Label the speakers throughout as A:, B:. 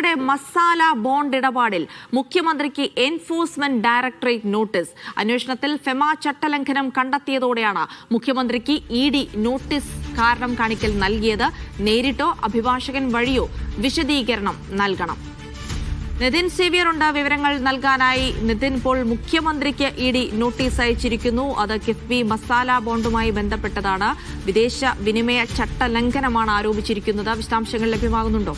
A: ഇഡിയുടെ masala bond ഇടപാടിൽ മുഖ്യമന്ത്രിക്ക് enforcement directorate notice. അന്വേഷണത്തിൽ ഫെമ ചട്ടലംഘനം കണ്ടെത്തിയതോടെയാണ് മുഖ്യമന്ത്രിക്ക് ഇഡി നോട്ടീസ് കാരണം കാണിക്കൽ നൽകിയത്. നേരിട്ടോ അഭിഭാഷകൻ വഴിയോ വിശദീകരണം നൽകണം. നിതിൻ സേവ്യർ ഉണ്ട് വിവരങ്ങൾ നൽകാനായി. നിതിൻ, ഇപ്പോൾ മുഖ്യമന്ത്രിക്ക് ഇഡി നോട്ടീസ് അയച്ചിരിക്കുന്നു. അത് കിഫ്ബി മസാല ബോണ്ടുമായി ബന്ധപ്പെട്ടതാണ്. വിദേശ വിനിമയ ചട്ടലംഘനമാണ് ആരോപിച്ചിരിക്കുന്നത്. വിശദാംശങ്ങൾ ലഭ്യമാകുന്നുണ്ടോ?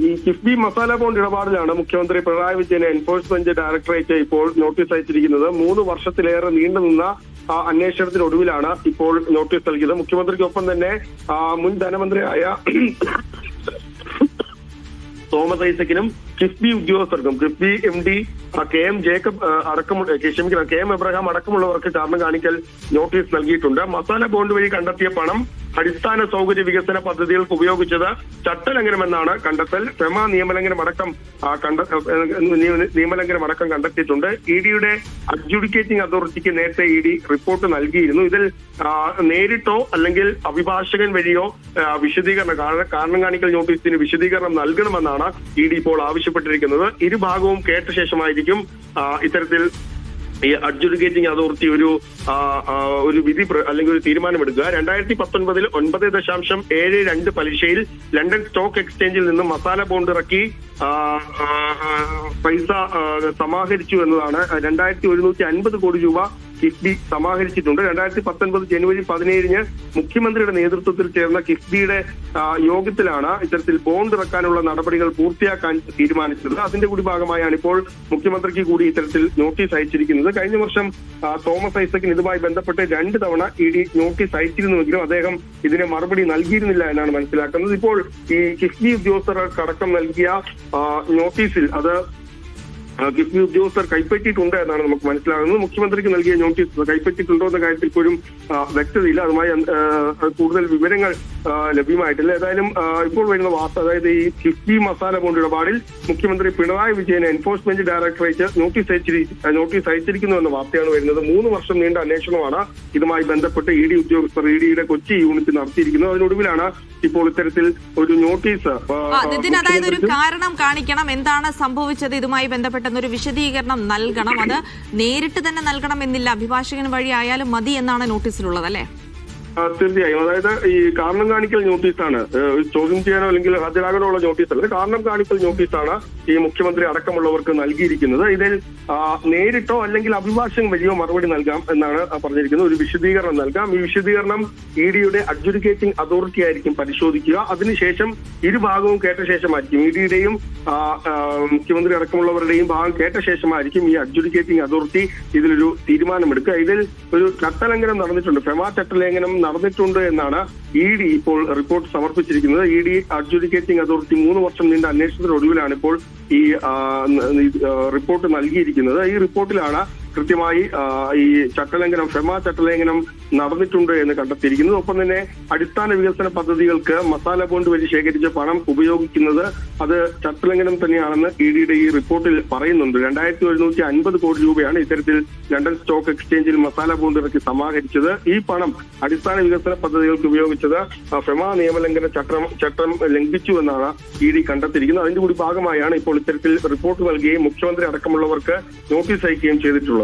B: ഈ കിഫ്ബി മസാല ബോണ്ട് ഇടപാടിലാണ് മുഖ്യമന്ത്രി പിണറായി വിജയന് എൻഫോഴ്സ്മെന്റ് ഡയറക്ടറേറ്റ് ഇപ്പോൾ നോട്ടീസ് അയച്ചിരിക്കുന്നത്. 3 വർഷത്തിലേറെ നീണ്ടുനിന്ന അന്വേഷണത്തിനൊടുവിലാണ് ഇപ്പോൾ നോട്ടീസ് നൽകിയത്. മുഖ്യമന്ത്രിക്കൊപ്പം തന്നെ മുൻ ധനമന്ത്രിയായ തോമസ് ഐസക്കിനും കിഫ്ബി ഉദ്യോഗസ്ഥർക്കും കിഫ്ബി MD KM എബ്രഹാം അടക്കമുള്ളവർക്ക് കാരണം കാണിക്കൽ നോട്ടീസ് നൽകിയിട്ടുണ്ട്. മസാല ബോണ്ട് വഴി കണ്ടെത്തിയ പണം അടിസ്ഥാന സൗകര്യ വികസന പദ്ധതികൾക്ക് ഉപയോഗിച്ചത് ചട്ടലംഘനമെന്നാണ് കണ്ടെത്തൽ. ഫെമ നിയമലംഘനമടക്കം കണ്ടെത്തിയിട്ടുണ്ട്. ഇഡിയുടെ അഡ്ജുഡിക്കേറ്റിംഗ് അതോറിറ്റിക്ക് നേരത്തെ ഇഡി റിപ്പോർട്ട് നൽകിയിരുന്നു. ഇതിൽ നേരിട്ടോ അല്ലെങ്കിൽ അഭിഭാഷകൻ വഴിയോ കാരണം കാണിക്കൽ നോട്ടീസിന് വിശദീകരണം നൽകണമെന്നാണ് ഇഡി ഇപ്പോൾ ആവശ്യപ്പെട്ടിരിക്കുന്നത്. ഇരുഭാഗവും കേട്ട ശേഷമായിരിക്കും ഇത്തരത്തിൽ ഈ അഡ്ജുഡിക്കേറ്റിംഗ് അതോറിറ്റി ഒരു വിധി അല്ലെങ്കിൽ ഒരു തീരുമാനമെടുക്കുക. 2019 9.72 പലിശയിൽ ലണ്ടൻ സ്റ്റോക്ക് എക്സ്ചേഞ്ചിൽ നിന്നും മസാല ബോണ്ട് ഇറക്കി പൈസ സമാഹരിച്ചു എന്നതാണ്. 2150 കോടി രൂപ കിഫ്ബി സമാഹരിച്ചിട്ടുണ്ട്. 2019 ജനുവരി 17 മുഖ്യമന്ത്രിയുടെ നേതൃത്വത്തിൽ ചേർന്ന കിഫ്ബിയുടെ യോഗത്തിലാണ് ഇത്തരത്തിൽ ബോണ്ട് ഇറക്കാനുള്ള നടപടികൾ പൂർത്തിയാക്കാൻ തീരുമാനിച്ചത്. അതിന്റെ കൂടി ഭാഗമായാണ് ഇപ്പോൾ മുഖ്യമന്ത്രിക്ക് കൂടി ഇത്തരത്തിൽ നോട്ടീസ് അയച്ചിരിക്കുന്നത്. കഴിഞ്ഞ വർഷം തോമസ് ഐസക്കിന് ഇതുമായി ബന്ധപ്പെട്ട് 2 തവണ ഇഡി നോട്ടീസ് അയച്ചിരുന്നുവെങ്കിലും അദ്ദേഹം ഇതിന് മറുപടി നൽകിയിരുന്നില്ല എന്നാണ് മനസ്സിലാക്കുന്നത്. ഇപ്പോൾ ഈ കിഫ്ബി ഉദ്യോഗസ്ഥർക്കടക്കം നൽകിയ നോട്ടീസിൽ അത് കിഫ്ബി ഉദ്യോഗസ്ഥർ കൈപ്പറ്റിയിട്ടുണ്ട് എന്നാണ് നമുക്ക് മനസ്സിലാകുന്നത്. മുഖ്യമന്ത്രിക്ക് നൽകിയ നോട്ടീസ് കൈപ്പറ്റിയിട്ടുണ്ടോ എന്ന കാര്യത്തിൽ പോലും വ്യക്തതയില്ല. അതുമായി കൂടുതൽ വിവരങ്ങൾ ലഭ്യമായിട്ടില്ല. ഏതായാലും ഇപ്പോൾ വരുന്ന വാർത്ത, അതായത് ഈ കിഫ്ബി മസാല ബോണ്ട് ഇടപാടിൽ മുഖ്യമന്ത്രി പിണറായി വിജയന് എൻഫോഴ്സ്മെന്റ് ഡയറക്ടറേറ്റ് നോട്ടീസ് അയച്ചിരിക്കുന്നു എന്ന വാർത്തയാണ് വരുന്നത്. 3 വർഷം നീണ്ട അന്വേഷണമാണ് ഇതുമായി ബന്ധപ്പെട്ട് ഇഡി ഉദ്യോഗസ്ഥർ ഇഡിയുടെ കൊച്ചി യൂണിറ്റ് നടത്തിയിരിക്കുന്നത്. അതിനൊടുവിലാണ് ഇപ്പോൾ ഇത്തരത്തിൽ ഒരു നോട്ടീസ്.
A: അതായത് ഒരു കാരണം കാണിക്കണം, എന്താണ് സംഭവിച്ചത് ഇതുമായി ബന്ധപ്പെട്ട എന്നൊരു വിശദീകരണം നൽകണം. അത് നേരിട്ട് തന്നെ നൽകണം എന്നില്ല, അഭിഭാഷകൻ വഴി ആയാലും മതി എന്നാണ് നോട്ടീസിലുള്ളത്, അല്ലേ?
B: തീർച്ചയായും. അതായത് ഈ കാരണം കാണിക്കൽ നോട്ടീസാണ്, ചോദ്യം ചെയ്യാനോ അല്ലെങ്കിൽ ഹാജരാകാനോ ഉള്ള നോട്ടീസല്ല, കാരണം കാണിക്കൽ നോട്ടീസാണ് ഈ മുഖ്യമന്ത്രി അടക്കമുള്ളവർക്ക് നൽകിയിരിക്കുന്നത്. ഇതിൽ നേരിട്ടോ അല്ലെങ്കിൽ അഭിഭാഷകൻ വഴിയോ മറുപടി നൽകാം എന്നാണ് പറഞ്ഞിരിക്കുന്നത്. ഒരു വിശദീകരണം നൽകാം. ഈ വിശദീകരണം ഇഡിയുടെ അഡ്ജുഡിക്കേറ്റിംഗ് അതോറിറ്റി ആയിരിക്കും പരിശോധിക്കുക. അതിനുശേഷം ഇരുഭാഗവും കേട്ട ശേഷമായിരിക്കും, ഇഡിയുടെയും മുഖ്യമന്ത്രി അടക്കമുള്ളവരുടെയും ഭാഗം കേട്ട ശേഷമായിരിക്കും ഈ അഡ്ജുഡിക്കേറ്റിംഗ് അതോറിറ്റി ഇതിലൊരു തീരുമാനമെടുക്കുക. ഇതിൽ ഒരു ചട്ടലംഘനം നടന്നിട്ടുണ്ട്, ഫെമ ചട്ടലംഘനം നടന്നിട്ടുണ്ട് എന്നാണ് ഇഡി ഇപ്പോൾ റിപ്പോർട്ട് സമർപ്പിച്ചിരിക്കുന്നത്. ഇഡി അഡ്ജുഡിക്കേറ്റിംഗ് അതോറിറ്റി 3 വർഷം നീണ്ട അന്വേഷണത്തിനൊടുവിലാണ് ഇപ്പോൾ ഈ റിപ്പോർട്ട് നൽകിയിരിക്കുന്നത്. ഈ റിപ്പോർട്ടിലാണ് കൃത്യമായി ഈ ചട്ടലംഘനം, ഫെമ ചട്ടലംഘനം നടന്നിട്ടുണ്ട് എന്ന് കണ്ടെത്തിയിരിക്കുന്നത്. ഒപ്പം തന്നെ അടിസ്ഥാന വികസന പദ്ധതികൾക്ക് മസാല ബോണ്ട് വഴി ശേഖരിച്ച പണം ഉപയോഗിക്കുന്നത് അത് ചട്ടലംഘനം തന്നെയാണെന്ന് ഇഡിയുടെ ഈ റിപ്പോർട്ടിൽ പറയുന്നുണ്ട്. 2150 കോടി രൂപയാണ് ഇത്തരത്തിൽ ലണ്ടൻ സ്റ്റോക്ക് എക്സ്ചേഞ്ചിൽ മസാല ബോണ്ട് ഇറക്കി സമാഹരിച്ചത്. ഈ പണം അടിസ്ഥാന വികസന പദ്ധതികൾക്ക് ഉപയോഗിച്ചത് ഫെമ നിയമലംഘന ചട്ടം ലംഘിച്ചു എന്നാണ് ഇഡി കണ്ടെത്തിയിരിക്കുന്നത്. അതിന്റെ കൂടി ഭാഗമായാണ് ഇപ്പോൾ ഇത്തരത്തിൽ റിപ്പോർട്ട് നൽകുകയും മുഖ്യമന്ത്രി അടക്കമുള്ളവർക്ക് നോട്ടീസ് അയക്കുകയും ചെയ്തിട്ടുള്ളത്.